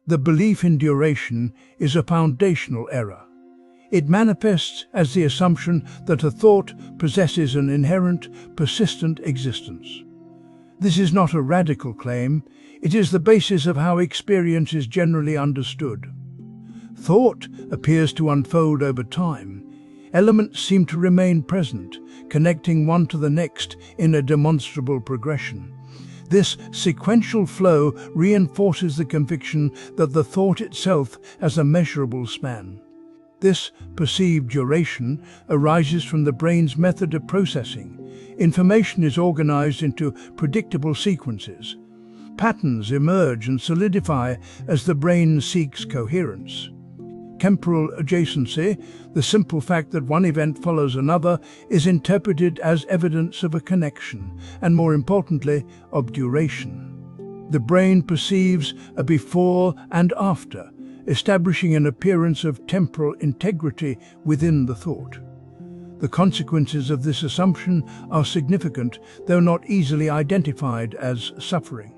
The belief in duration is a foundational error. It manifests as the assumption that a thought possesses an inherent, persistent existence. This is not a radical claim, it is the basis of how experience is generally understood. Thought appears to unfold over time. Elements seem to remain present, connecting one to the next in a demonstrable progression. This sequential flow reinforces the conviction that the thought itself has a measurable span. This perceived duration arises from the brain's method of processing. Information is organized into predictable sequences. Patterns emerge and solidify as the brain seeks coherence. Temporal adjacency, the simple fact that one event follows another, is interpreted as evidence of a connection, and more importantly, of duration. The brain perceives a before and after, establishing an appearance of temporal integrity within the thought. The consequences of this assumption are significant, though not easily identified as suffering.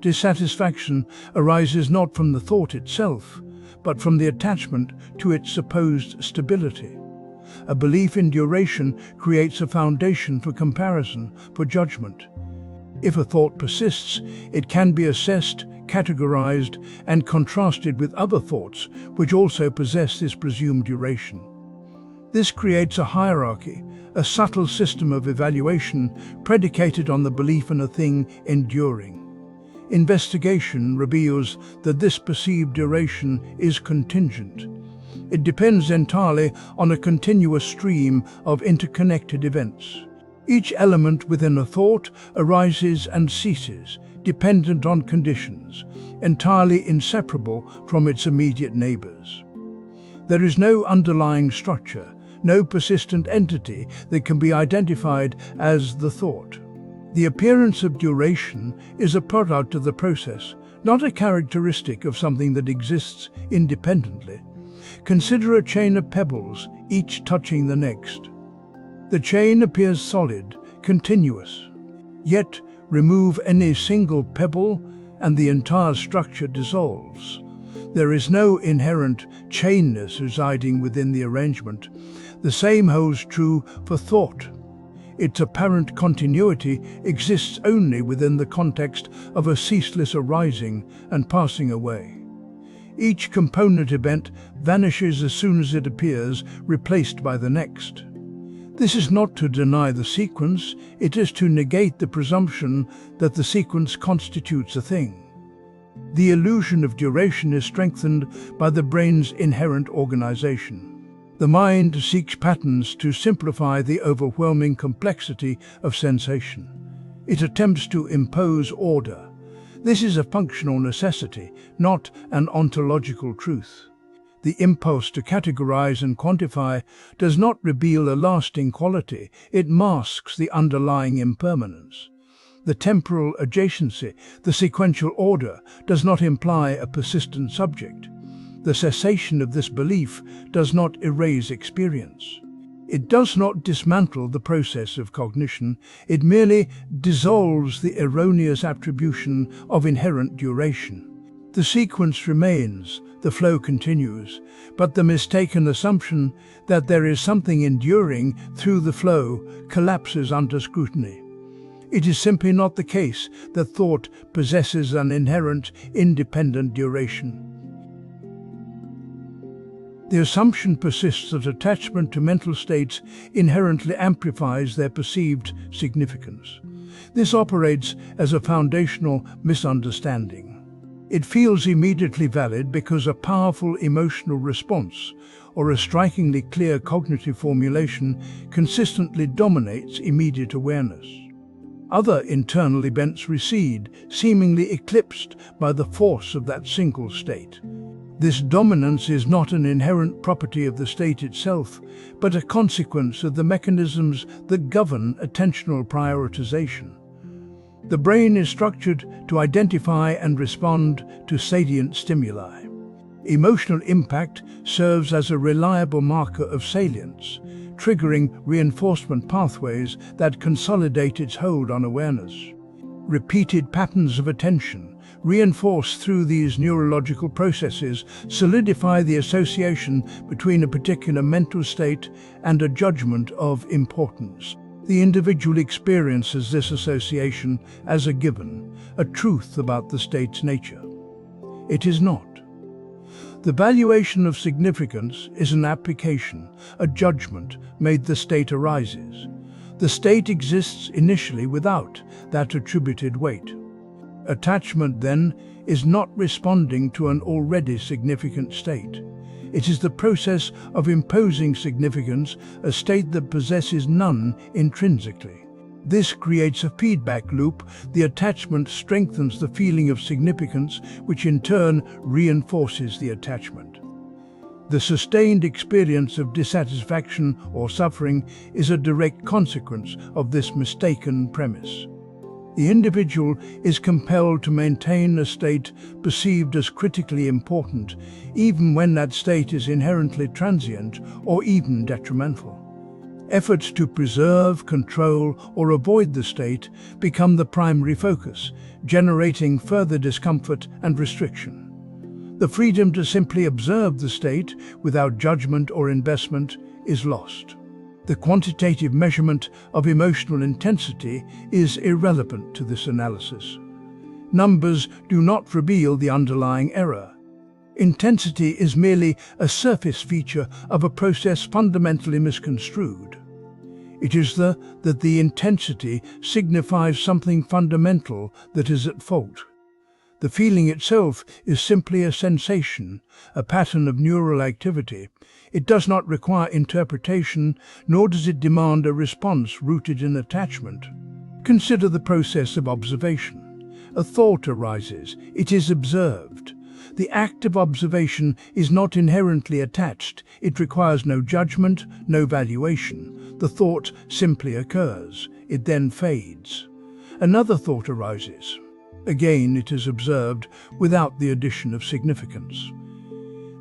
Dissatisfaction arises not from the thought itself, but from the attachment to its supposed stability. A belief in duration creates a foundation for comparison, for judgment. If a thought persists, it can be assessed, categorized, and contrasted with other thoughts which also possess this presumed duration. This creates a hierarchy, a subtle system of evaluation predicated on the belief in a thing enduring. Investigation reveals that this perceived duration is contingent. It depends entirely on a continuous stream of interconnected events. Each element within a thought arises and ceases, dependent on conditions, entirely inseparable from its immediate neighbors. There is no underlying structure, no persistent entity that can be identified as the thought. The appearance of duration is a product of the process, not a characteristic of something that exists independently. Consider a chain of pebbles, each touching the next. The chain appears solid, continuous. Yet, remove any single pebble and the entire structure dissolves. There is no inherent chainness residing within the arrangement. The same holds true for thought. Its apparent continuity exists only within the context of a ceaseless arising and passing away. Each component event vanishes as soon as it appears, replaced by the next. This is not to deny the sequence, it is to negate the presumption that the sequence constitutes a thing. The illusion of duration is strengthened by the brain's inherent organization. The mind seeks patterns to simplify the overwhelming complexity of sensation. It attempts to impose order. This is a functional necessity, not an ontological truth. The impulse to categorize and quantify does not reveal a lasting quality, it masks the underlying impermanence. The temporal adjacency, the sequential order, does not imply a persistent subject. The cessation of this belief does not erase experience. It does not dismantle the process of cognition, it merely dissolves the erroneous attribution of inherent duration. The sequence remains, the flow continues, but the mistaken assumption that there is something enduring through the flow collapses under scrutiny. It is simply not the case that thought possesses an inherent, independent duration. The assumption persists that attachment to mental states inherently amplifies their perceived significance. This operates as a foundational misunderstanding. It feels immediately valid because a powerful emotional response or a strikingly clear cognitive formulation consistently dominates immediate awareness. Other internal events recede, seemingly eclipsed by the force of that single state. This dominance is not an inherent property of the state itself, but a consequence of the mechanisms that govern attentional prioritization. The brain is structured to identify and respond to salient stimuli. Emotional impact serves as a reliable marker of salience, triggering reinforcement pathways that consolidate its hold on awareness. Repeated patterns of attention, reinforced through these neurological processes, solidify the association between a particular mental state and a judgment of importance. The individual experiences this association as a given, a truth about the state's nature. It is not. The valuation of significance is an application, a judgment made the state arises. The state exists initially without that attributed weight. Attachment, then, is not responding to an already significant state. It is the process of imposing significance, a state that possesses none intrinsically. This creates a feedback loop. The attachment strengthens the feeling of significance, which in turn reinforces the attachment. The sustained experience of dissatisfaction or suffering is a direct consequence of this mistaken premise. The individual is compelled to maintain a state perceived as critically important, even when that state is inherently transient or even detrimental. Efforts to preserve, control, or avoid the state become the primary focus, generating further discomfort and restriction. The freedom to simply observe the state without judgment or investment is lost. The quantitative measurement of emotional intensity is irrelevant to this analysis. Numbers do not reveal the underlying error. Intensity is merely a surface feature of a process fundamentally misconstrued. It is that the intensity signifies something fundamental that is at fault. The feeling itself is simply a sensation, a pattern of neural activity. It does not require interpretation, nor does it demand a response rooted in attachment. Consider the process of observation. A thought arises. It is observed. The act of observation is not inherently attached. It requires no judgment, no valuation. The thought simply occurs. It then fades. Another thought arises. Again, it is observed without the addition of significance.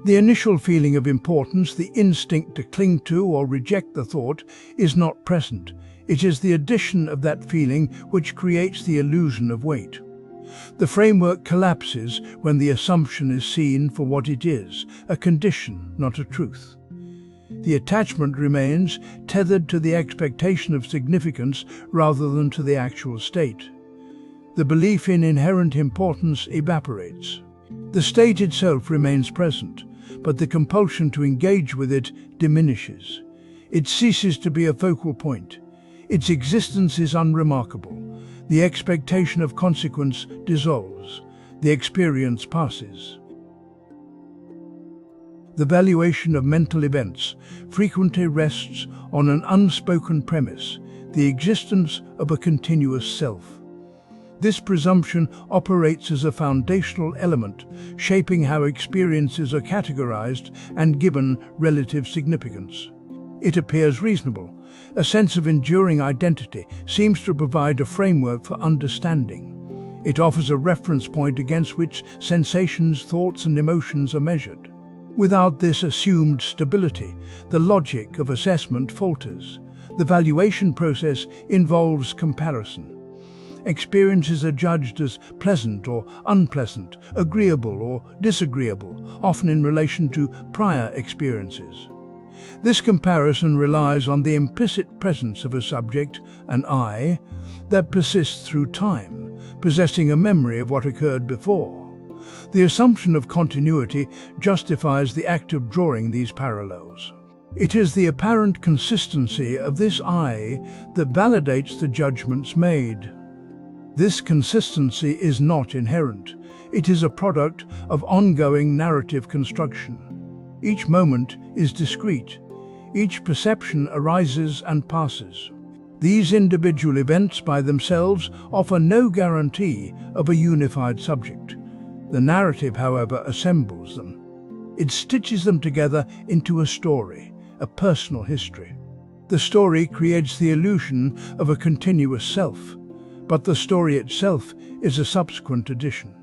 The initial feeling of importance, the instinct to cling to or reject the thought, is not present. It is the addition of that feeling which creates the illusion of weight. The framework collapses when the assumption is seen for what it is, a condition, not a truth. The attachment remains tethered to the expectation of significance rather than to the actual state. The belief in inherent importance evaporates. The state itself remains present, but the compulsion to engage with it diminishes. It ceases to be a focal point. Its existence is unremarkable. The expectation of consequence dissolves. The experience passes. The valuation of mental events frequently rests on an unspoken premise, the existence of a continuous self. This presumption operates as a foundational element, shaping how experiences are categorized and given relative significance. It appears reasonable. A sense of enduring identity seems to provide a framework for understanding. It offers a reference point against which sensations, thoughts, and emotions are measured. Without this assumed stability, the logic of assessment falters. The valuation process involves comparison. Experiences are judged as pleasant or unpleasant, agreeable or disagreeable, often in relation to prior experiences. This comparison relies on the implicit presence of a subject, an I, that persists through time, possessing a memory of what occurred before. The assumption of continuity justifies the act of drawing these parallels. It is the apparent consistency of this I that validates the judgments made. This consistency is not inherent. It is a product of ongoing narrative construction. Each moment is discrete. Each perception arises and passes. These individual events by themselves offer no guarantee of a unified subject. The narrative, however, assembles them. It stitches them together into a story, a personal history. The story creates the illusion of a continuous self, but the story itself is a subsequent addition.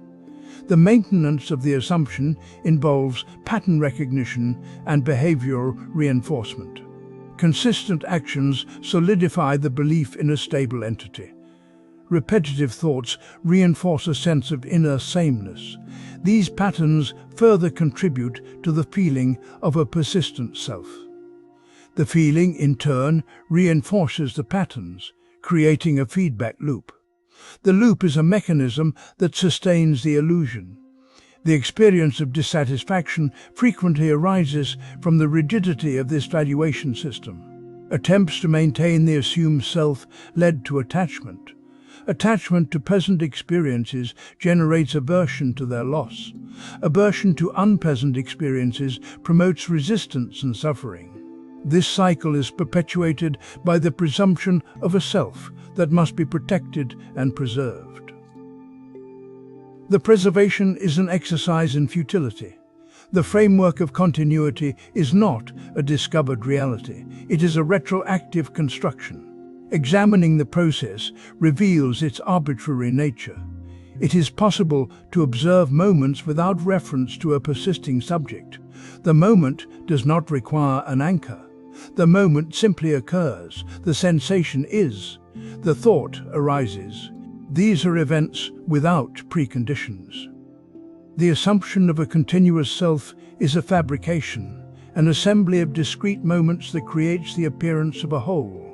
The maintenance of the assumption involves pattern recognition and behavioral reinforcement. Consistent actions solidify the belief in a stable entity. repetitive thoughts reinforce a sense of inner sameness. These patterns further contribute to the feeling of a persistent self. The feeling, in turn, reinforces the patterns, creating a feedback loop. The loop is a mechanism that sustains the illusion. The experience of dissatisfaction frequently arises from the rigidity of this valuation system. Attempts to maintain the assumed self led to attachment. Attachment to present experiences generates aversion to their loss. Aversion to unpleasant experiences promotes resistance and suffering. This cycle is perpetuated by the presumption of a self that must be protected and preserved. The preservation is an exercise in futility. The framework of continuity is not a discovered reality. It is a retroactive construction. Examining the process reveals its arbitrary nature. It is possible to observe moments without reference to a persisting subject. The moment does not require an anchor. The moment simply occurs. The sensation is. The thought arises. These are events without preconditions. The assumption of a continuous self is a fabrication, an assembly of discrete moments that creates the appearance of a whole.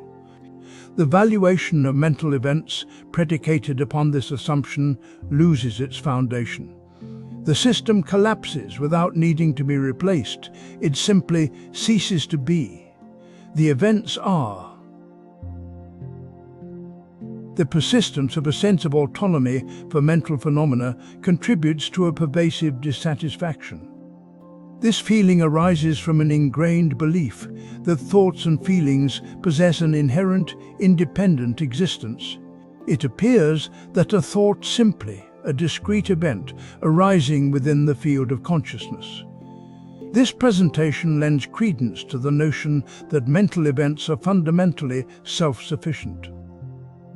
The valuation of mental events predicated upon this assumption loses its foundation. The system collapses without needing to be replaced. It simply ceases to be. The events are. The persistence of a sense of autonomy for mental phenomena contributes to a pervasive dissatisfaction. This feeling arises from an ingrained belief that thoughts and feelings possess an inherent, independent existence. It appears that a thought simply a discrete event arising within the field of consciousness. This presentation lends credence to the notion that mental events are fundamentally self-sufficient.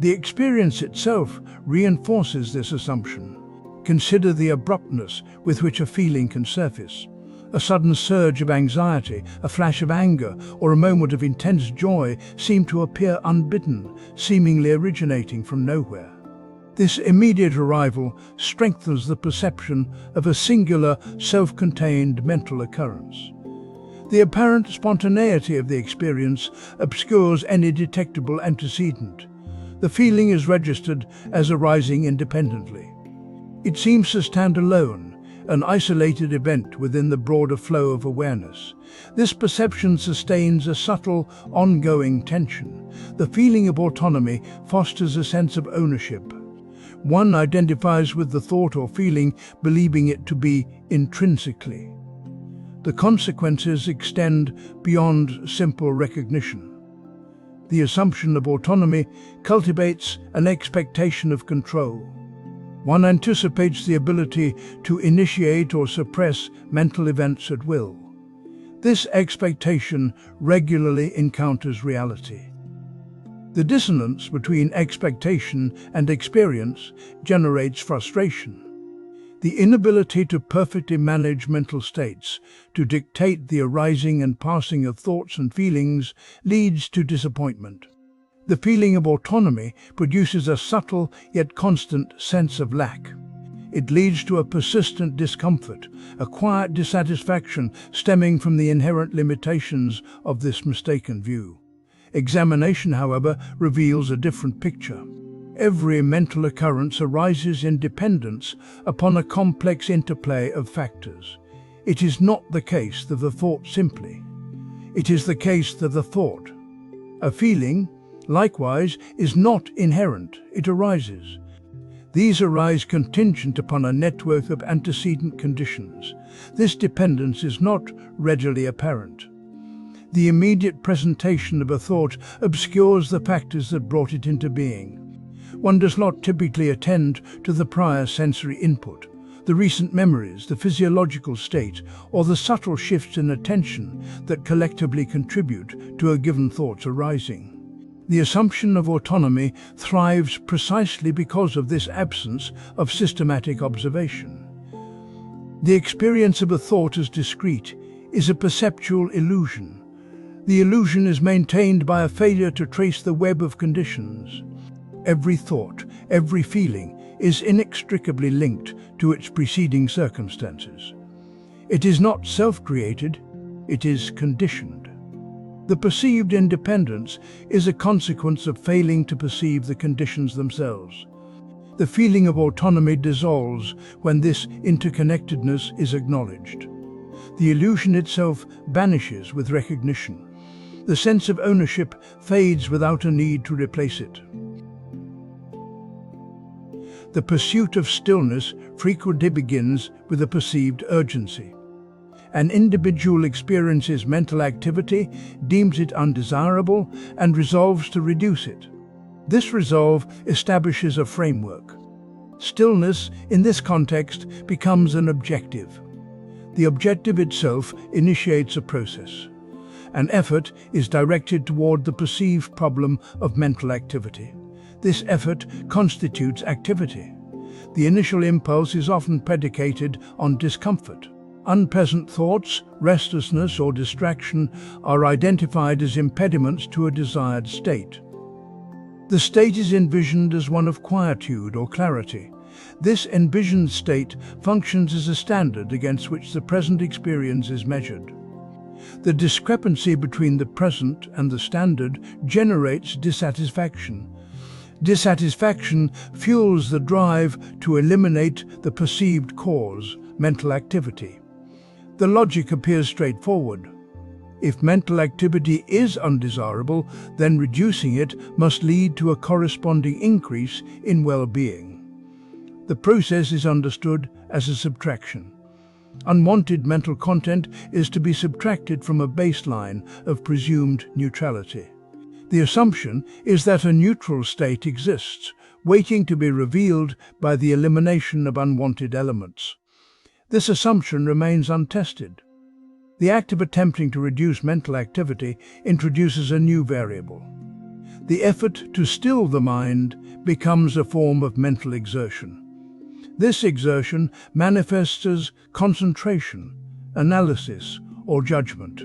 The experience itself reinforces this assumption. Consider the abruptness with which a feeling can surface. A sudden surge of anxiety, a flash of anger, or a moment of intense joy seem to appear unbidden, seemingly originating from nowhere. This immediate arrival strengthens the perception of a singular, self-contained mental occurrence. The apparent spontaneity of the experience obscures any detectable antecedent. The feeling is registered as arising independently. It seems to stand alone, an isolated event within the broader flow of awareness. This perception sustains a subtle, ongoing tension. The feeling of autonomy fosters a sense of ownership. One identifies with the thought or feeling, believing it to be intrinsically. The consequences extend beyond simple recognition. The assumption of autonomy cultivates an expectation of control. One anticipates the ability to initiate or suppress mental events at will. This expectation regularly encounters reality. The dissonance between expectation and experience generates frustration. The inability to perfectly manage mental states, to dictate the arising and passing of thoughts and feelings, leads to disappointment. The feeling of autonomy produces a subtle yet constant sense of lack. It leads to a persistent discomfort, a quiet dissatisfaction stemming from the inherent limitations of this mistaken view. Examination, however, reveals a different picture. Every mental occurrence arises in dependence upon a complex interplay of factors. It is not the case that the thought simply. It is the case that the thought. A feeling, likewise, is not inherent, it arises. These arise contingent upon a network of antecedent conditions. This dependence is not readily apparent. The immediate presentation of a thought obscures the factors that brought it into being. One does not typically attend to the prior sensory input, the recent memories, the physiological state, or the subtle shifts in attention that collectively contribute to a given thought's arising. The assumption of autonomy thrives precisely because of this absence of systematic observation. The experience of a thought as discrete is a perceptual illusion. The illusion is maintained by a failure to trace the web of conditions. Every thought, Every feeling is inextricably linked to its preceding circumstances. It is not self-created, it is conditioned. The perceived independence is a consequence of failing to perceive the conditions themselves. The feeling of autonomy dissolves when this interconnectedness is acknowledged. The illusion itself vanishes with recognition. The sense of ownership fades without a need to replace it. The pursuit of stillness frequently begins with a perceived urgency. An individual experiences mental activity, deems it undesirable, and resolves to reduce it. This resolve establishes a framework. Stillness, in this context, becomes an objective. The objective itself initiates a process. An effort is directed toward the perceived problem of mental activity. This effort constitutes activity. The initial impulse is often predicated on discomfort. Unpleasant thoughts, restlessness, or distraction are identified as impediments to a desired state. The state is envisioned as one of quietude or clarity. This envisioned state functions as a standard against which the present experience is measured. The discrepancy between the present and the standard generates dissatisfaction. Dissatisfaction fuels the drive to eliminate the perceived cause, mental activity. The logic appears straightforward. If mental activity is undesirable, then reducing it must lead to a corresponding increase in well-being. The process is understood as a subtraction. Unwanted mental content is to be subtracted from a baseline of presumed neutrality. The assumption is that a neutral state exists, waiting to be revealed by the elimination of unwanted elements. This assumption remains untested. The act of attempting to reduce mental activity introduces a new variable. The effort to still the mind becomes a form of mental exertion. This exertion manifests as concentration, analysis, or judgment.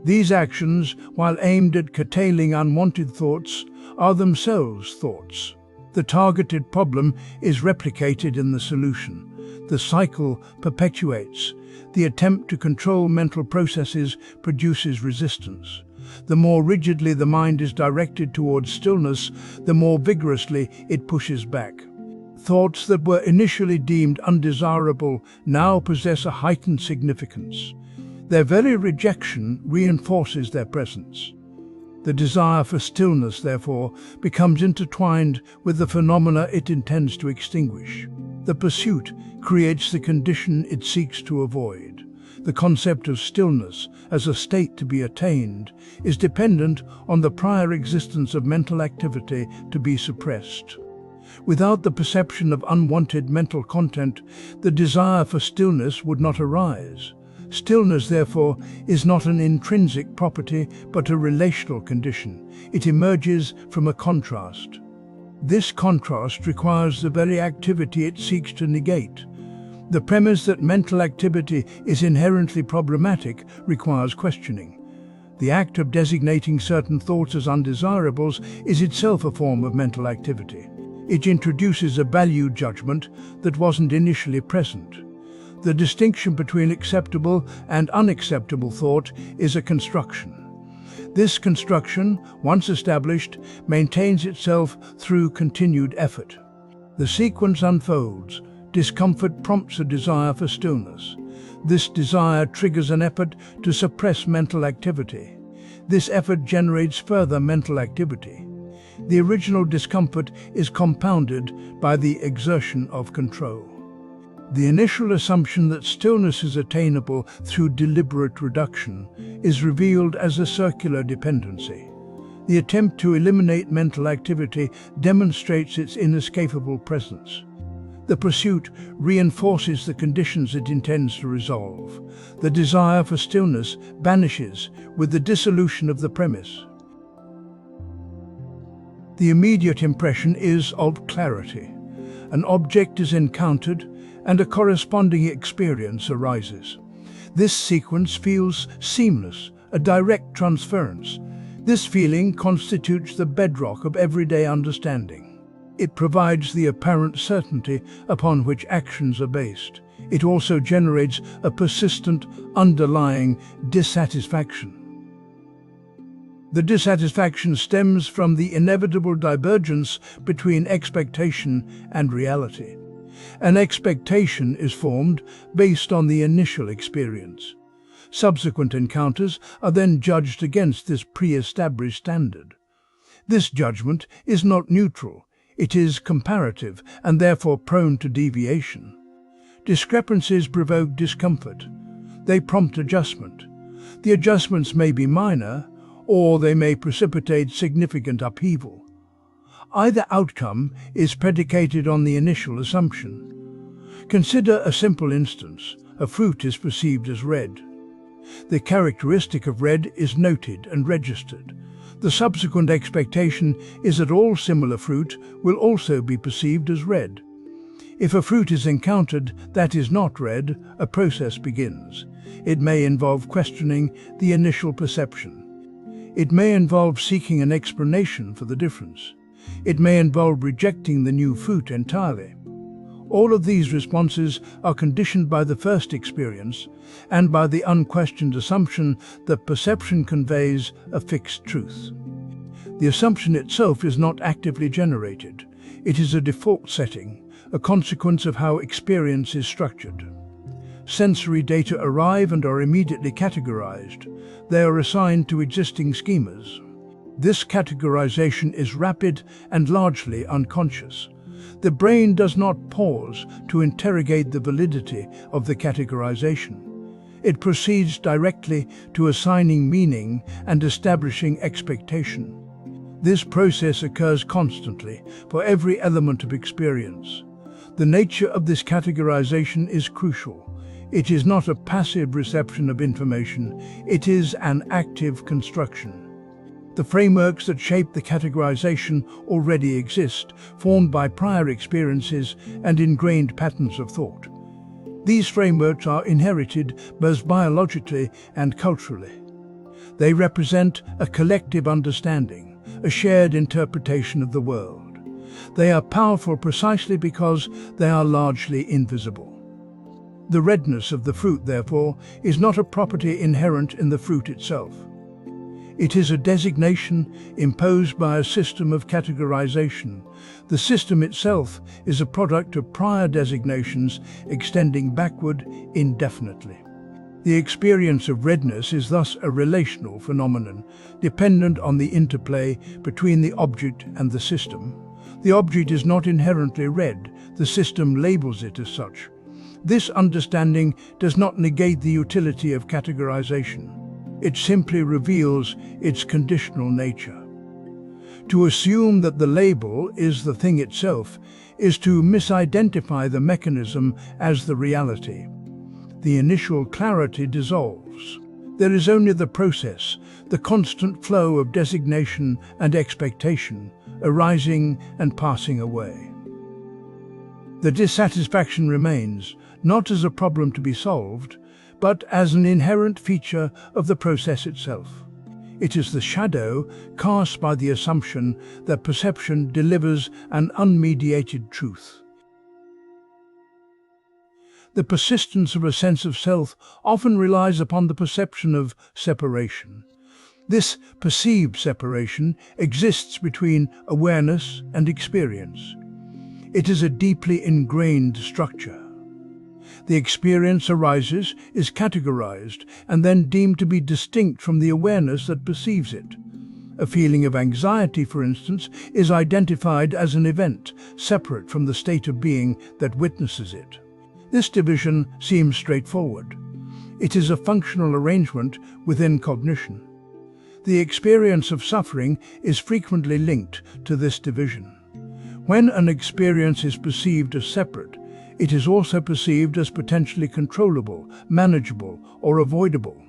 These actions, while aimed at curtailing unwanted thoughts, are themselves thoughts. The targeted problem is replicated in the solution. The cycle perpetuates. The attempt to control mental processes produces resistance. The more rigidly the mind is directed towards stillness, the more vigorously it pushes back. Thoughts that were initially deemed undesirable now possess a heightened significance. Their very rejection reinforces their presence. The desire for stillness, therefore, becomes intertwined with the phenomena it intends to extinguish. The pursuit creates the condition it seeks to avoid. The concept of stillness as a state to be attained is dependent on the prior existence of mental activity to be suppressed. Without the perception of unwanted mental content, the desire for stillness would not arise. Stillness, therefore, is not an intrinsic property but a relational condition. It emerges from a contrast. This contrast requires the very activity it seeks to negate. The premise that mental activity is inherently problematic requires questioning. The act of designating certain thoughts as undesirables is itself a form of mental activity. It introduces a value judgment that wasn't initially present. The distinction between acceptable and unacceptable thought is a construction. This construction, once established, maintains itself through continued effort. The sequence unfolds. Discomfort prompts a desire for stillness. This desire triggers an effort to suppress mental activity. This effort generates further mental activity. The original discomfort is compounded by the exertion of control. The initial assumption that stillness is attainable through deliberate reduction is revealed as a circular dependency. The attempt to eliminate mental activity demonstrates its inescapable presence. The pursuit reinforces the conditions it intends to resolve. The desire for stillness vanishes with the dissolution of the premise. The immediate impression is of clarity. An object is encountered and a corresponding experience arises. This sequence feels seamless, a direct transference. This feeling constitutes the bedrock of everyday understanding. It provides the apparent certainty upon which actions are based. It also generates a persistent underlying dissatisfaction. The dissatisfaction stems from the inevitable divergence between expectation and reality. An expectation is formed based on the initial experience. Subsequent encounters are then judged against this pre-established standard. This judgment is not neutral, it is comparative and therefore prone to deviation. Discrepancies provoke discomfort. They prompt adjustment. The adjustments may be minor, or they may precipitate significant upheaval. Either outcome is predicated on the initial assumption. Consider a simple instance. A fruit is perceived as red. The characteristic of red is noted and registered. The subsequent expectation is that all similar fruit will also be perceived as red. If a fruit is encountered that is not red, a process begins. It may involve questioning the initial perception. It may involve seeking an explanation for the difference. It may involve rejecting the new fruit entirely. All of these responses are conditioned by the first experience and by the unquestioned assumption that perception conveys a fixed truth. The assumption itself is not actively generated. It is a default setting, a consequence of how experience is structured. Sensory data arrive and are immediately categorized. They are assigned to existing schemas. This categorization is rapid and largely unconscious. The brain does not pause to interrogate the validity of the categorization. It proceeds directly to assigning meaning and establishing expectation. This process occurs constantly for every element of experience. The nature of this categorization is crucial. It is not a passive reception of information, it is an active construction. The frameworks that shape the categorization already exist, formed by prior experiences and ingrained patterns of thought. These frameworks are inherited both biologically and culturally. They represent a collective understanding, a shared interpretation of the world. They are powerful precisely because they are largely invisible. The redness of the fruit, therefore, is not a property inherent in the fruit itself. It is a designation imposed by a system of categorization. The system itself is a product of prior designations extending backward indefinitely. The experience of redness is thus a relational phenomenon, dependent on the interplay between the object and the system. The object is not inherently red, the system labels it as such. This understanding does not negate the utility of categorization. It simply reveals its conditional nature. To assume that the label is the thing itself is to misidentify the mechanism as the reality. The initial clarity dissolves. There is only the process, the constant flow of designation and expectation, arising and passing away. The dissatisfaction remains, not as a problem to be solved, but as an inherent feature of the process itself. It is the shadow cast by the assumption that perception delivers an unmediated truth. The persistence of a sense of self often relies upon the perception of separation. This perceived separation exists between awareness and experience. It is a deeply ingrained structure. The experience arises, is categorized, and then deemed to be distinct from the awareness that perceives it. A feeling of anxiety, for instance, is identified as an event, separate from the state of being that witnesses it. This division seems straightforward. It is a functional arrangement within cognition. The experience of suffering is frequently linked to this division. When an experience is perceived as separate, it is also perceived as potentially controllable, manageable, or avoidable.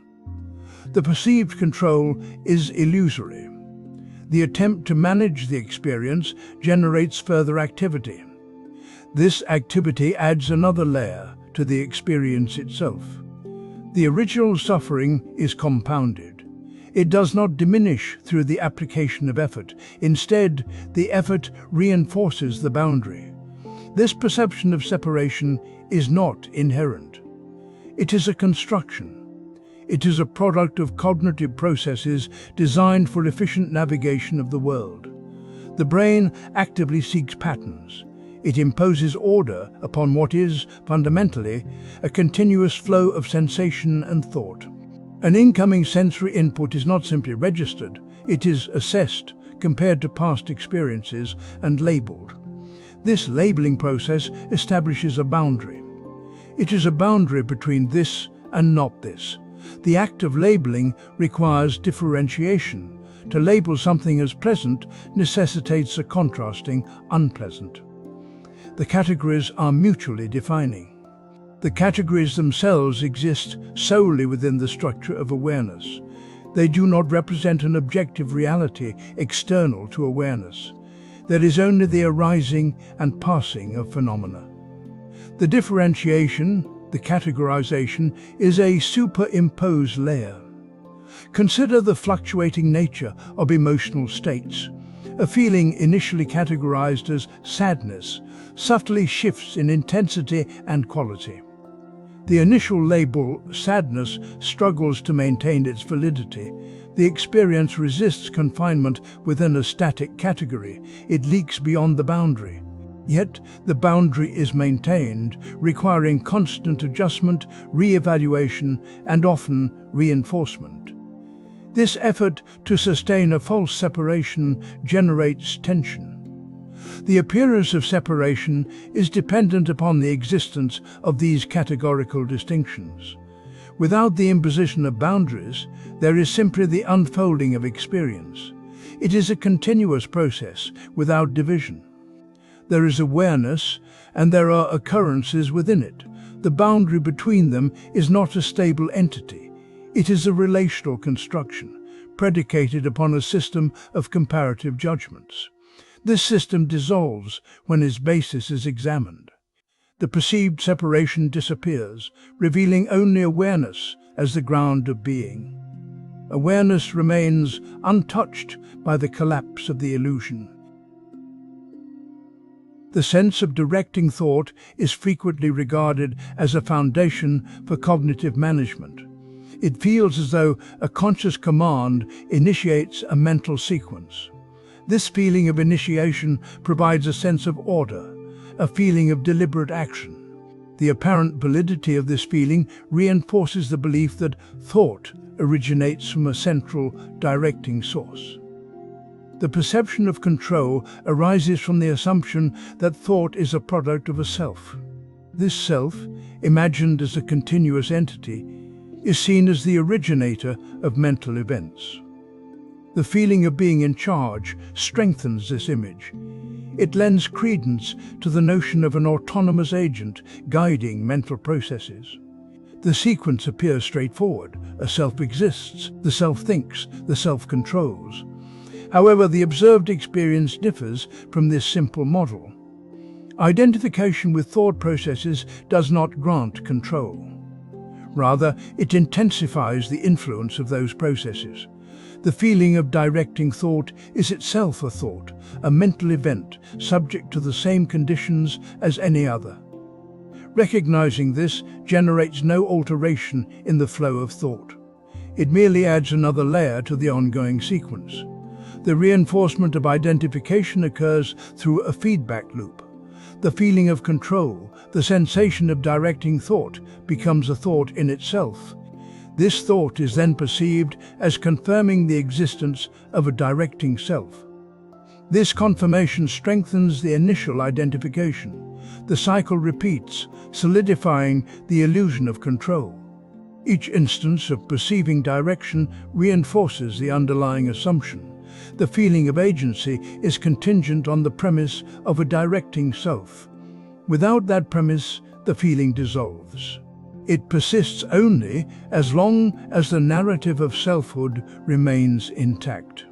The perceived control is illusory. The attempt to manage the experience generates further activity. This activity adds another layer to the experience itself. The original suffering is compounded. It does not diminish through the application of effort. Instead, the effort reinforces the boundary. This perception of separation is not inherent. It is a construction. It is a product of cognitive processes designed for efficient navigation of the world. The brain actively seeks patterns. It imposes order upon what is, fundamentally, a continuous flow of sensation and thought. An incoming sensory input is not simply registered, it is assessed, compared to past experiences, and labeled. This labeling process establishes a boundary. It is a boundary between this and not this. The act of labeling requires differentiation. To label something as pleasant necessitates a contrasting unpleasant. The categories are mutually defining. The categories themselves exist solely within the structure of awareness. They do not represent an objective reality external to awareness. There is only the arising and passing of phenomena. The differentiation, the categorization, is a superimposed layer. Consider the fluctuating nature of emotional states. A feeling initially categorized as sadness subtly shifts in intensity and quality. The initial label, sadness, struggles to maintain its validity. The experience resists confinement within a static category. It leaks beyond the boundary. Yet the boundary is maintained, requiring constant adjustment, re-evaluation, and often reinforcement. This effort to sustain a false separation generates tension. The appearance of separation is dependent upon the existence of these categorical distinctions. Without the imposition of boundaries, there is simply the unfolding of experience. It is a continuous process without division. There is awareness, and there are occurrences within it. The boundary between them is not a stable entity. It is a relational construction, predicated upon a system of comparative judgments. This system dissolves when its basis is examined. The perceived separation disappears, revealing only awareness as the ground of being. Awareness remains untouched by the collapse of the illusion. The sense of directing thought is frequently regarded as a foundation for cognitive management. It feels as though a conscious command initiates a mental sequence. This feeling of initiation provides a sense of order, a feeling of deliberate action. The apparent validity of this feeling reinforces the belief that thought originates from a central, directing source. The perception of control arises from the assumption that thought is a product of a self. This self, imagined as a continuous entity, is seen as the originator of mental events. The feeling of being in charge strengthens this image. It lends credence to the notion of an autonomous agent guiding mental processes. The sequence appears straightforward. A self exists, the self thinks, the self controls. However, the observed experience differs from this simple model. Identification with thought processes does not grant control. Rather, it intensifies the influence of those processes. The feeling of directing thought is itself a thought, a mental event subject to the same conditions as any other. Recognizing this generates no alteration in the flow of thought. It merely adds another layer to the ongoing sequence. The reinforcement of identification occurs through a feedback loop. The feeling of control, the sensation of directing thought, becomes a thought in itself. This thought is then perceived as confirming the existence of a directing self. This confirmation strengthens the initial identification. The cycle repeats, solidifying the illusion of control. Each instance of perceiving direction reinforces the underlying assumption. The feeling of agency is contingent on the premise of a directing self. Without that premise, the feeling dissolves. It persists only as long as the narrative of selfhood remains intact.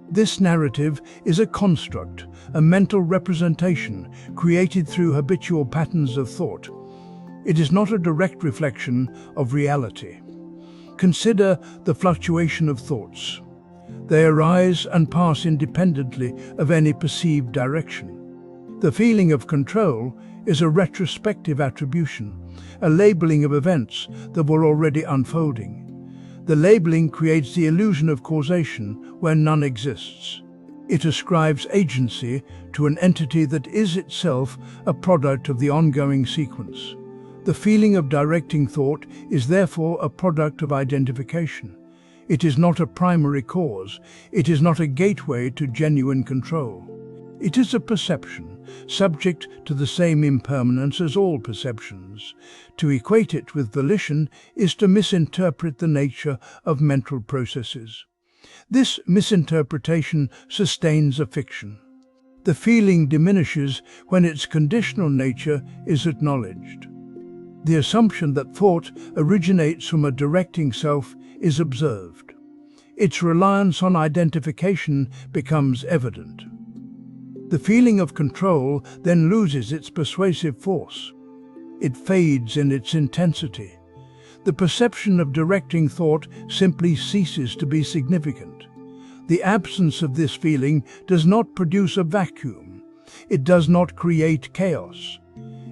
This narrative is a construct, a mental representation created through habitual patterns of thought. It is not a direct reflection of reality. Consider the fluctuation of thoughts. They arise and pass independently of any perceived direction. The feeling of control is a retrospective attribution, a labeling of events that were already unfolding. The labeling creates the illusion of causation where none exists. It ascribes agency to an entity that is itself a product of the ongoing sequence. The feeling of directing thought is therefore a product of identification. It is not a primary cause. It is not a gateway to genuine control. It is a perception, subject to the same impermanence as all perceptions. To equate it with volition is to misinterpret the nature of mental processes. This misinterpretation sustains a fiction. The feeling diminishes when its conditional nature is acknowledged. The assumption that thought originates from a directing self is observed. Its reliance on identification becomes evident. The feeling of control then loses its persuasive force. It fades in its intensity. The perception of directing thought simply ceases to be significant. The absence of this feeling does not produce a vacuum. It does not create chaos.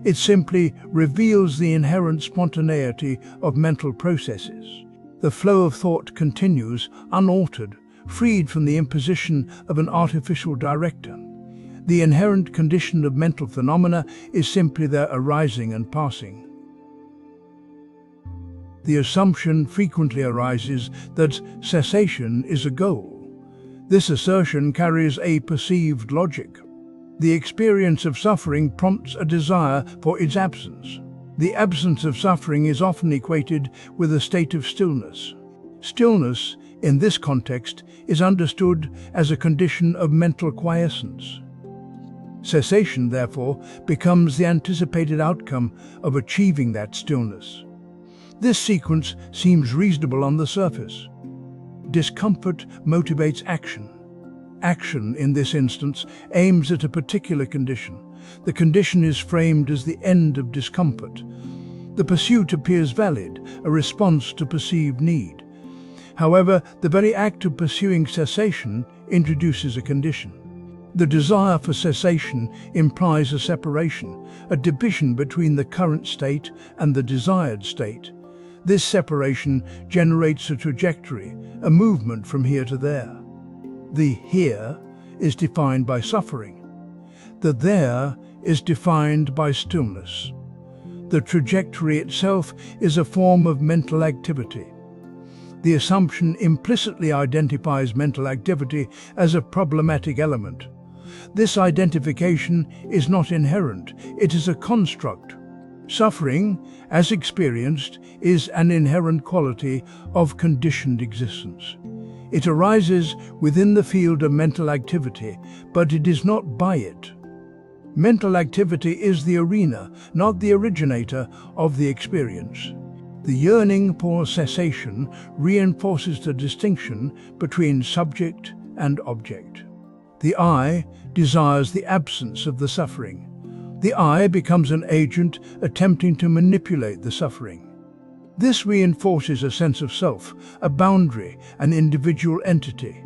It simply reveals the inherent spontaneity of mental processes. The flow of thought continues, unaltered, freed from the imposition of an artificial director. The inherent condition of mental phenomena is simply their arising and passing. The assumption frequently arises that cessation is a goal. This assertion carries a perceived logic. The experience of suffering prompts a desire for its absence. The absence of suffering is often equated with a state of stillness. Stillness, in this context, is understood as a condition of mental quiescence. Cessation, therefore, becomes the anticipated outcome of achieving that stillness. This sequence seems reasonable on the surface. Discomfort motivates action. Action, in this instance, aims at a particular condition. The condition is framed as the end of discomfort. The pursuit appears valid, a response to perceived need. However, the very act of pursuing cessation introduces a condition. The desire for cessation implies a separation, a division between the current state and the desired state. This separation generates a trajectory, a movement from here to there. The here is defined by suffering. The there is defined by stillness. The trajectory itself is a form of mental activity. The assumption implicitly identifies mental activity as a problematic element. This identification is not inherent, it is a construct. Suffering, as experienced, is an inherent quality of conditioned existence. It arises within the field of mental activity, but it is not by it. Mental activity is the arena, not the originator of the experience. The yearning for cessation reinforces the distinction between subject and object. The I desires the absence of the suffering. The I becomes an agent attempting to manipulate the suffering. This reinforces a sense of self, a boundary, an individual entity.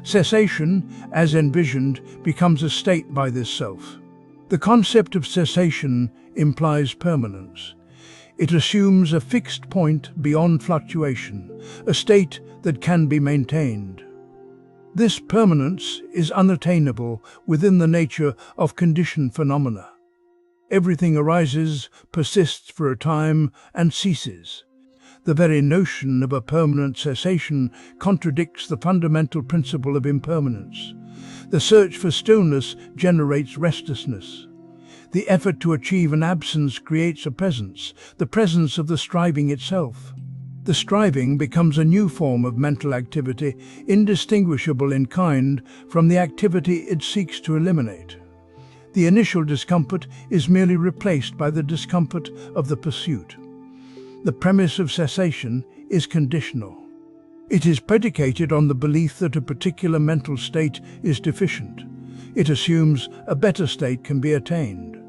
Cessation, as envisioned, becomes a state by this self. The concept of cessation implies permanence. It assumes a fixed point beyond fluctuation, a state that can be maintained. This permanence is unattainable within the nature of conditioned phenomena. Everything arises, persists for a time, and ceases. The very notion of a permanent cessation contradicts the fundamental principle of impermanence. The search for stillness generates restlessness. The effort to achieve an absence creates a presence, the presence of the striving itself. The striving becomes a new form of mental activity, indistinguishable in kind from the activity it seeks to eliminate. The initial discomfort is merely replaced by the discomfort of the pursuit. The premise of cessation is conditional. It is predicated on the belief that a particular mental state is deficient. It assumes a better state can be attained.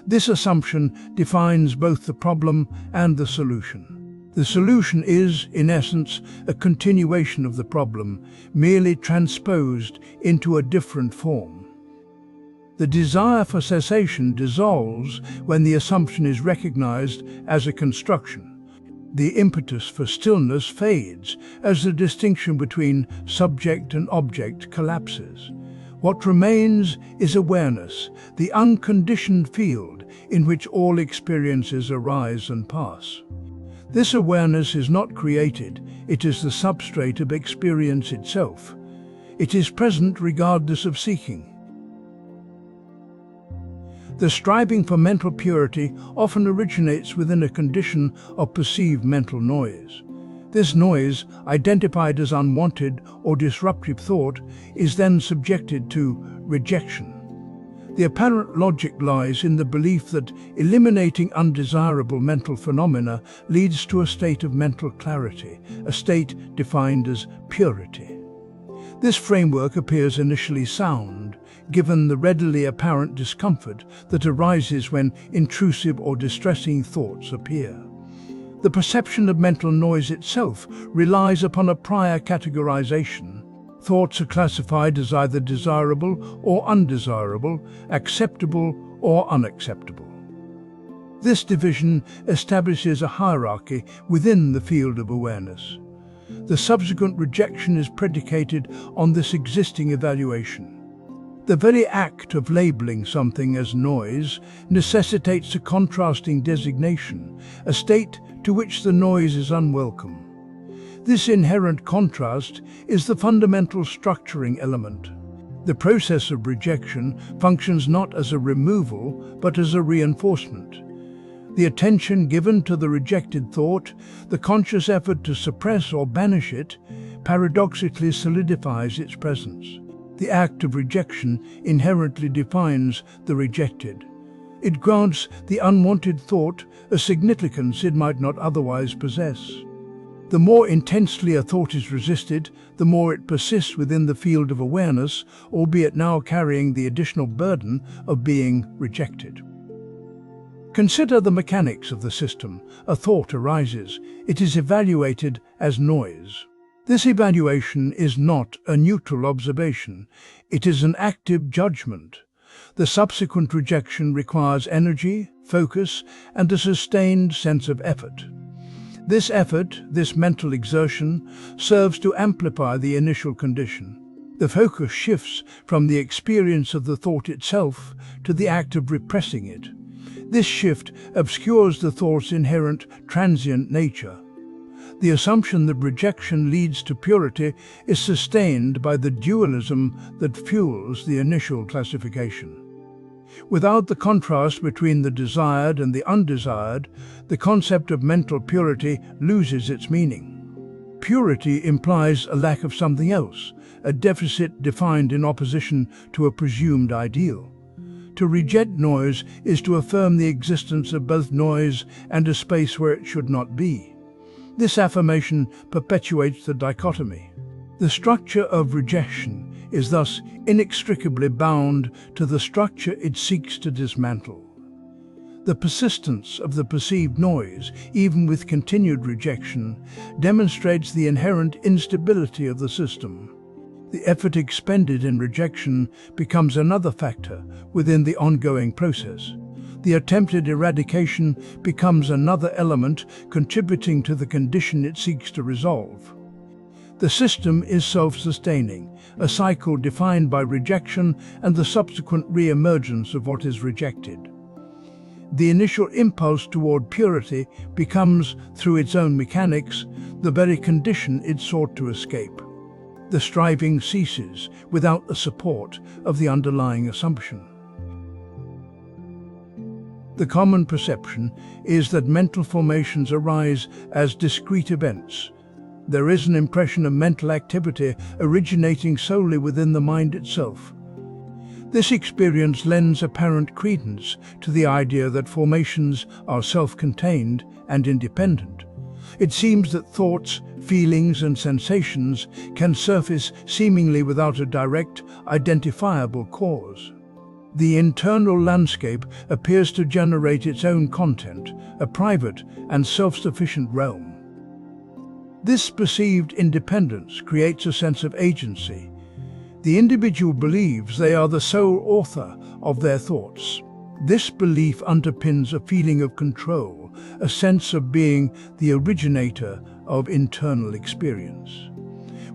This assumption defines both the problem and the solution. The solution is, in essence, a continuation of the problem, merely transposed into a different form. The desire for cessation dissolves when the assumption is recognized as a construction. The impetus for stillness fades as the distinction between subject and object collapses. What remains is awareness, the unconditioned field in which all experiences arise and pass. This awareness is not created, it is the substrate of experience itself. It is present regardless of seeking. The striving for mental purity often originates within a condition of perceived mental noise. This noise, identified as unwanted or disruptive thought, is then subjected to rejection. The apparent logic lies in the belief that eliminating undesirable mental phenomena leads to a state of mental clarity, a state defined as purity. This framework appears initially sound, given the readily apparent discomfort that arises when intrusive or distressing thoughts appear. The perception of mental noise itself relies upon a prior categorization. Thoughts are classified as either desirable or undesirable, acceptable or unacceptable. This division establishes a hierarchy within the field of awareness. The subsequent rejection is predicated on this existing evaluation. The very act of labeling something as noise necessitates a contrasting designation, a state to which the noise is unwelcome. This inherent contrast is the fundamental structuring element. The process of rejection functions not as a removal, but as a reinforcement. The attention given to the rejected thought, the conscious effort to suppress or banish it, paradoxically solidifies its presence. The act of rejection inherently defines the rejected. It grants the unwanted thought a significance it might not otherwise possess. The more intensely a thought is resisted, the more it persists within the field of awareness, albeit now carrying the additional burden of being rejected. Consider the mechanics of the system. A thought arises. It is evaluated as noise. This evaluation is not a neutral observation. It is an active judgment. The subsequent rejection requires energy, focus, and a sustained sense of effort. This effort, this mental exertion, serves to amplify the initial condition. The focus shifts from the experience of the thought itself to the act of repressing it. This shift obscures the thought's inherent transient nature. The assumption that rejection leads to purity is sustained by the dualism that fuels the initial classification. Without the contrast between the desired and the undesired, the concept of mental purity loses its meaning. Purity implies a lack of something else, a deficit defined in opposition to a presumed ideal. To reject noise is to affirm the existence of both noise and a space where it should not be. This affirmation perpetuates the dichotomy. The structure of rejection is thus inextricably bound to the structure it seeks to dismantle. The persistence of the perceived noise, even with continued rejection, demonstrates the inherent instability of the system. The effort expended in rejection becomes another factor within the ongoing process. The attempted eradication becomes another element contributing to the condition it seeks to resolve. The system is self-sustaining, a cycle defined by rejection and the subsequent re-emergence of what is rejected. The initial impulse toward purity becomes, through its own mechanics, the very condition it sought to escape. The striving ceases without the support of the underlying assumption. The common perception is that mental formations arise as discrete events. There is an impression of mental activity originating solely within the mind itself. This experience lends apparent credence to the idea that formations are self-contained and independent. It seems that thoughts, feelings, and sensations can surface seemingly without a direct, identifiable cause. The internal landscape appears to generate its own content, a private and self-sufficient realm. This perceived independence creates a sense of agency. The individual believes they are the sole author of their thoughts. This belief underpins a feeling of control, a sense of being the originator of internal experience.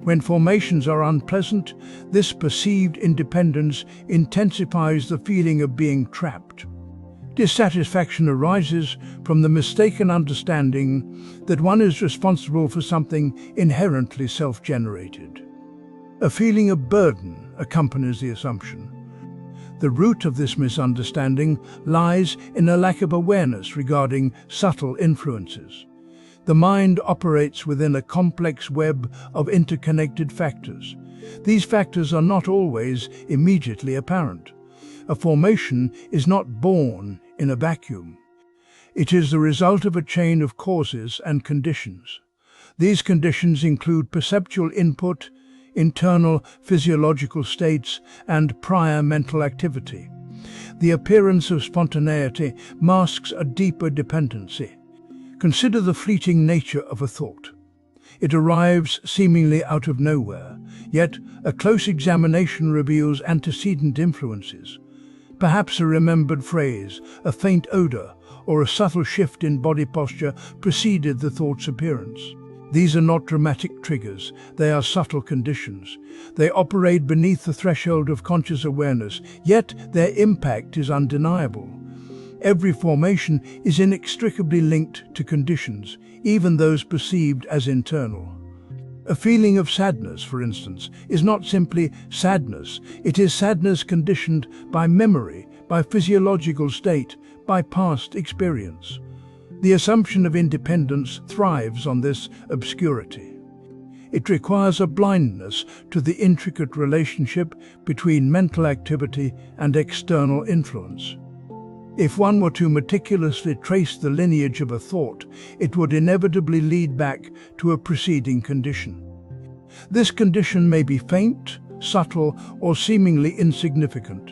When formations are unpleasant, this perceived independence intensifies the feeling of being trapped. Dissatisfaction arises from the mistaken understanding that one is responsible for something inherently self-generated. A feeling of burden accompanies the assumption. The root of this misunderstanding lies in a lack of awareness regarding subtle influences. The mind operates within a complex web of interconnected factors. These factors are not always immediately apparent. A formation is not born in a vacuum. It is the result of a chain of causes and conditions. These conditions include perceptual input, internal physiological states, and prior mental activity. The appearance of spontaneity masks a deeper dependency. Consider the fleeting nature of a thought. It arrives seemingly out of nowhere, yet a close examination reveals antecedent influences. Perhaps a remembered phrase, a faint odor, or a subtle shift in body posture preceded the thought's appearance. These are not dramatic triggers, they are subtle conditions. They operate beneath the threshold of conscious awareness, yet their impact is undeniable. Every formation is inextricably linked to conditions, even those perceived as internal. A feeling of sadness, for instance, is not simply sadness. It is sadness conditioned by memory, by physiological state, by past experience. The assumption of independence thrives on this obscurity. It requires a blindness to the intricate relationship between mental activity and external influence. If one were to meticulously trace the lineage of a thought, it would inevitably lead back to a preceding condition. This condition may be faint, subtle, or seemingly insignificant.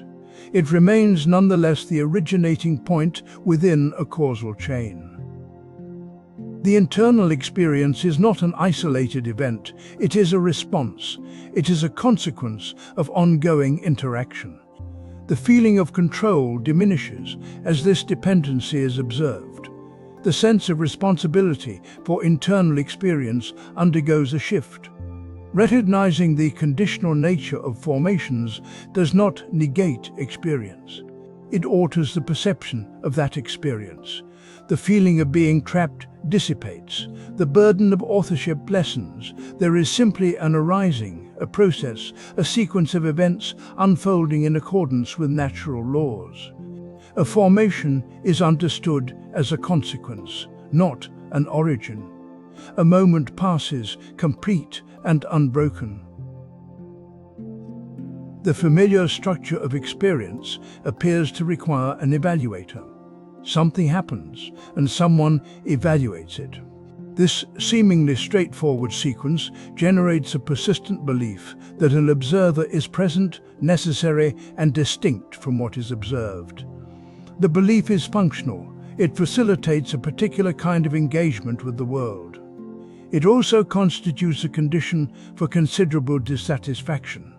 It remains nonetheless the originating point within a causal chain. The internal experience is not an isolated event, it is a response. It is a consequence of ongoing interaction. The feeling of control diminishes as this dependency is observed. The sense of responsibility for internal experience undergoes a shift. Recognizing the conditional nature of formations does not negate experience. It alters the perception of that experience. The feeling of being trapped dissipates. The burden of authorship lessens. There is simply an arising, a process, a sequence of events unfolding in accordance with natural laws. A formation is understood as a consequence, not an origin. A moment passes, complete and unbroken. The familiar structure of experience appears to require an evaluator. Something happens, and someone evaluates it. This seemingly straightforward sequence generates a persistent belief that an observer is present, necessary, and distinct from what is observed. The belief is functional. It facilitates a particular kind of engagement with the world. It also constitutes a condition for considerable dissatisfaction.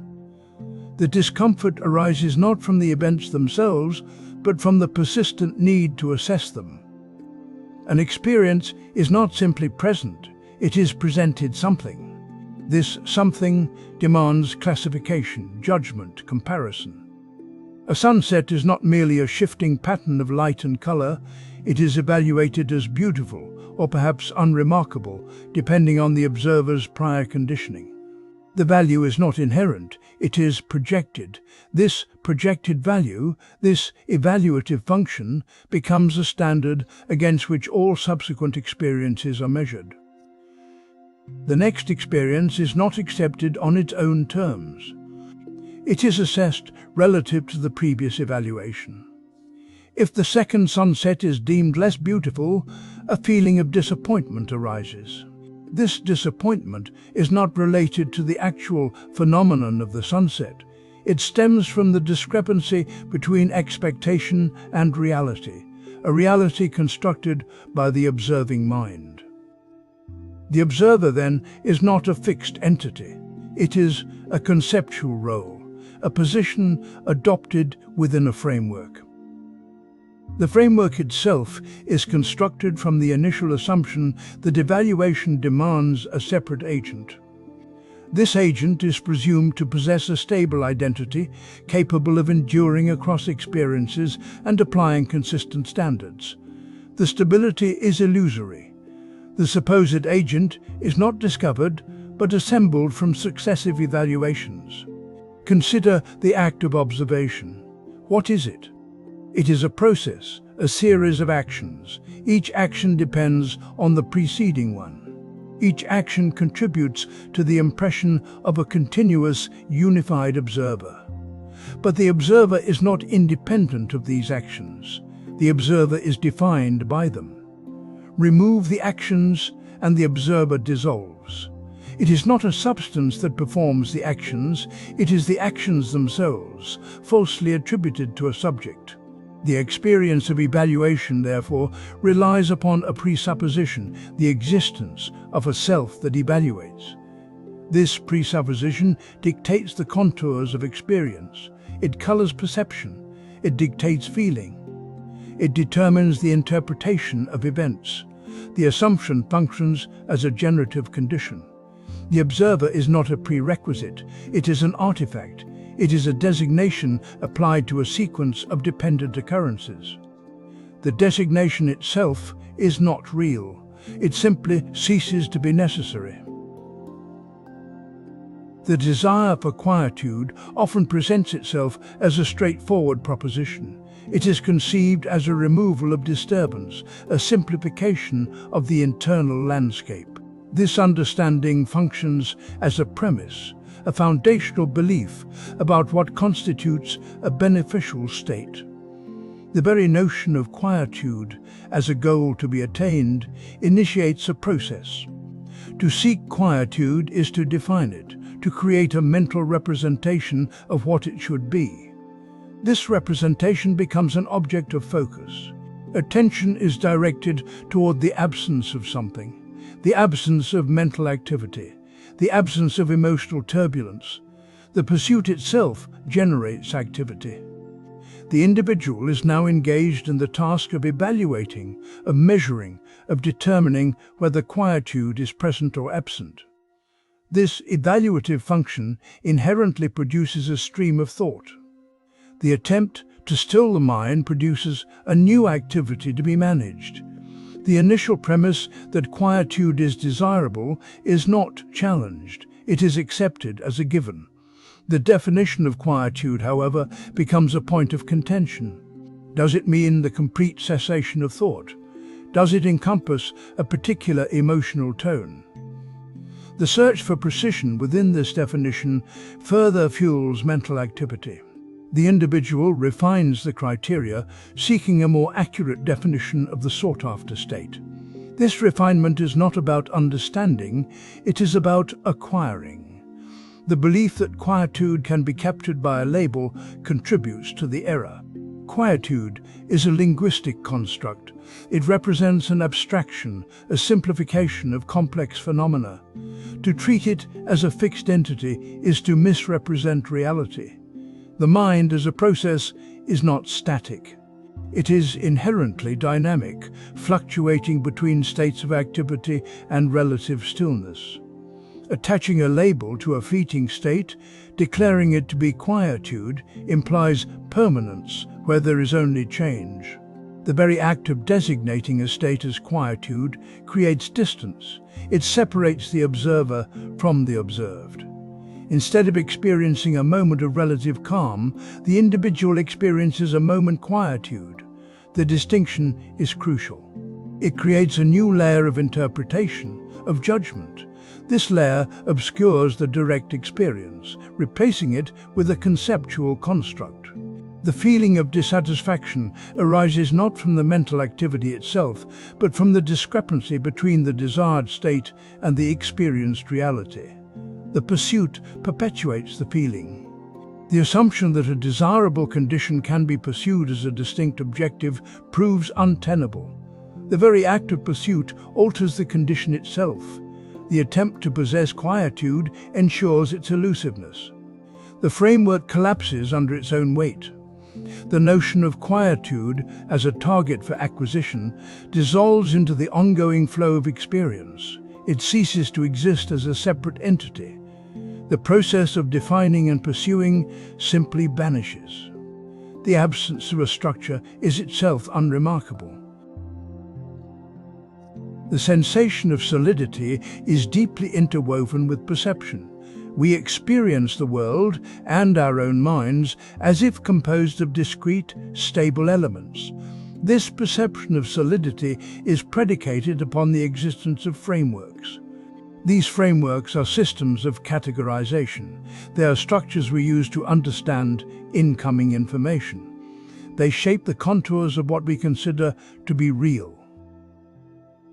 The discomfort arises not from the events themselves, but from the persistent need to assess them. An experience is not simply present, it is presented something. This something demands classification, judgment, comparison. A sunset is not merely a shifting pattern of light and color, it is evaluated as beautiful or perhaps unremarkable, depending on the observer's prior conditioning. The value is not inherent, it is projected. This projected value, this evaluative function, becomes a standard against which all subsequent experiences are measured. The next experience is not accepted on its own terms. It is assessed relative to the previous evaluation. If the second sunset is deemed less beautiful, a feeling of disappointment arises. This disappointment is not related to the actual phenomenon of the sunset. It stems from the discrepancy between expectation and reality, a reality constructed by the observing mind. The observer, then, is not a fixed entity. It is a conceptual role, a position adopted within a framework. The framework itself is constructed from the initial assumption that evaluation demands a separate agent. This agent is presumed to possess a stable identity, capable of enduring across experiences and applying consistent standards. The stability is illusory. The supposed agent is not discovered, but assembled from successive evaluations. Consider the act of observation. What is it? It is a process, a series of actions. Each action depends on the preceding one. Each action contributes to the impression of a continuous, unified observer. But the observer is not independent of these actions. The observer is defined by them. Remove the actions and the observer dissolves. It is not a substance that performs the actions, it is the actions themselves, falsely attributed to a subject. The experience of evaluation, therefore, relies upon a presupposition, the existence of a self that evaluates. This presupposition dictates the contours of experience. It colors perception. It dictates feeling. It determines the interpretation of events. The assumption functions as a generative condition. The observer is not a prerequisite, it is an artifact. It is a designation applied to a sequence of dependent occurrences. The designation itself is not real. It simply ceases to be necessary. The desire for quietude often presents itself as a straightforward proposition. It is conceived as a removal of disturbance, a simplification of the internal landscape. This understanding functions as a premise, a foundational belief about what constitutes a beneficial state. The very notion of quietude as a goal to be attained initiates a process. To seek quietude is to define it, to create a mental representation of what it should be. This representation becomes an object of focus. Attention is directed toward the absence of something, the absence of mental activity, the absence of emotional turbulence. The pursuit itself generates activity. The individual is now engaged in the task of evaluating, of measuring, of determining whether quietude is present or absent. This evaluative function inherently produces a stream of thought. The attempt to still the mind produces a new activity to be managed. The initial premise that quietude is desirable is not challenged, it is accepted as a given. The definition of quietude, however, becomes a point of contention. Does it mean the complete cessation of thought? Does it encompass a particular emotional tone? The search for precision within this definition further fuels mental activity. The individual refines the criteria, seeking a more accurate definition of the sought-after state. This refinement is not about understanding, it is about acquiring. The belief that quietude can be captured by a label contributes to the error. Quietude is a linguistic construct. It represents an abstraction, a simplification of complex phenomena. To treat it as a fixed entity is to misrepresent reality. The mind as a process is not static. It is inherently dynamic, fluctuating between states of activity and relative stillness. Attaching a label to a fleeting state, declaring it to be quietude, implies permanence where there is only change. The very act of designating a state as quietude creates distance. It separates the observer from the observed. Instead of experiencing a moment of relative calm, the individual experiences a moment quietude. The distinction is crucial. It creates a new layer of interpretation, of judgment. This layer obscures the direct experience, replacing it with a conceptual construct. The feeling of dissatisfaction arises not from the mental activity itself, but from the discrepancy between the desired state and the experienced reality. The pursuit perpetuates the feeling. The assumption that a desirable condition can be pursued as a distinct objective proves untenable. The very act of pursuit alters the condition itself. The attempt to possess quietude ensures its elusiveness. The framework collapses under its own weight. The notion of quietude as a target for acquisition dissolves into the ongoing flow of experience. It ceases to exist as a separate entity. The process of defining and pursuing simply vanishes. The absence of a structure is itself unremarkable. The sensation of solidity is deeply interwoven with perception. We experience the world and our own minds as if composed of discrete, stable elements. This perception of solidity is predicated upon the existence of frameworks. These frameworks are systems of categorization. They are structures we use to understand incoming information. They shape the contours of what we consider to be real.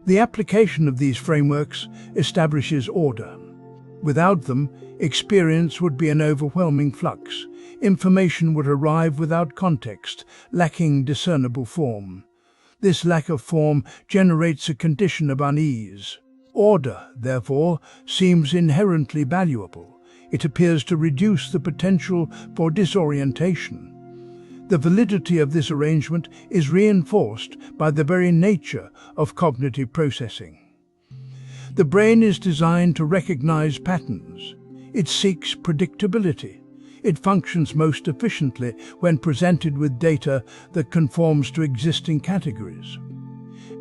The application of these frameworks establishes order. Without them, experience would be an overwhelming flux. Information would arrive without context, lacking discernible form. This lack of form generates a condition of unease. Order, therefore, seems inherently valuable. It appears to reduce the potential for disorientation. The validity of this arrangement is reinforced by the very nature of cognitive processing. The brain is designed to recognize patterns. It seeks predictability. It functions most efficiently when presented with data that conforms to existing categories.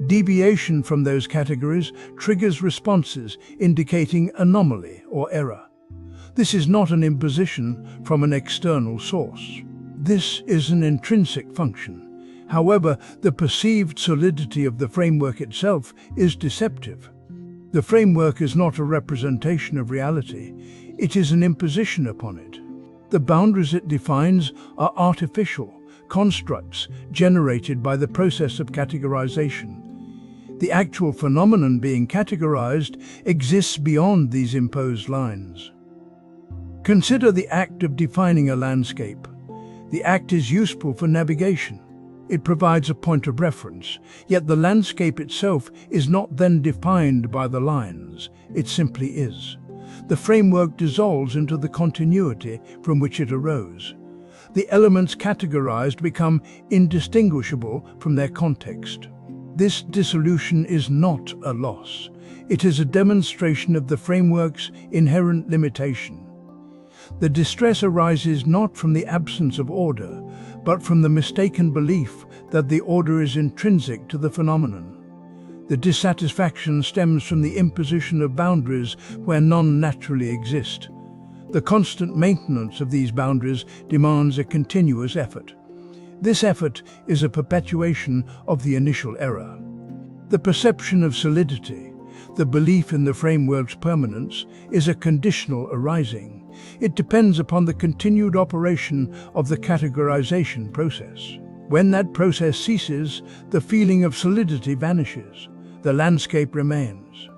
Deviation from those categories triggers responses indicating anomaly or error. This is not an imposition from an external source. This is an intrinsic function. However, the perceived solidity of the framework itself is deceptive. The framework is not a representation of reality. It is an imposition upon it. The boundaries it defines are artificial constructs generated by the process of categorization. The actual phenomenon being categorized exists beyond these imposed lines. Consider the act of defining a landscape. The act is useful for navigation. It provides a point of reference, yet the landscape itself is not then defined by the lines. It simply is. The framework dissolves into the continuity from which it arose. The elements categorized become indistinguishable from their context. This dissolution is not a loss. It is a demonstration of the framework's inherent limitation. The distress arises not from the absence of order, but from the mistaken belief that the order is intrinsic to the phenomenon. The dissatisfaction stems from the imposition of boundaries where none naturally exist. The constant maintenance of these boundaries demands a continuous effort. This effort is a perpetuation of the initial error. The perception of solidity, the belief in the framework's permanence, is a conditional arising. It depends upon the continued operation of the categorization process. When that process ceases, the feeling of solidity vanishes. The landscape remains.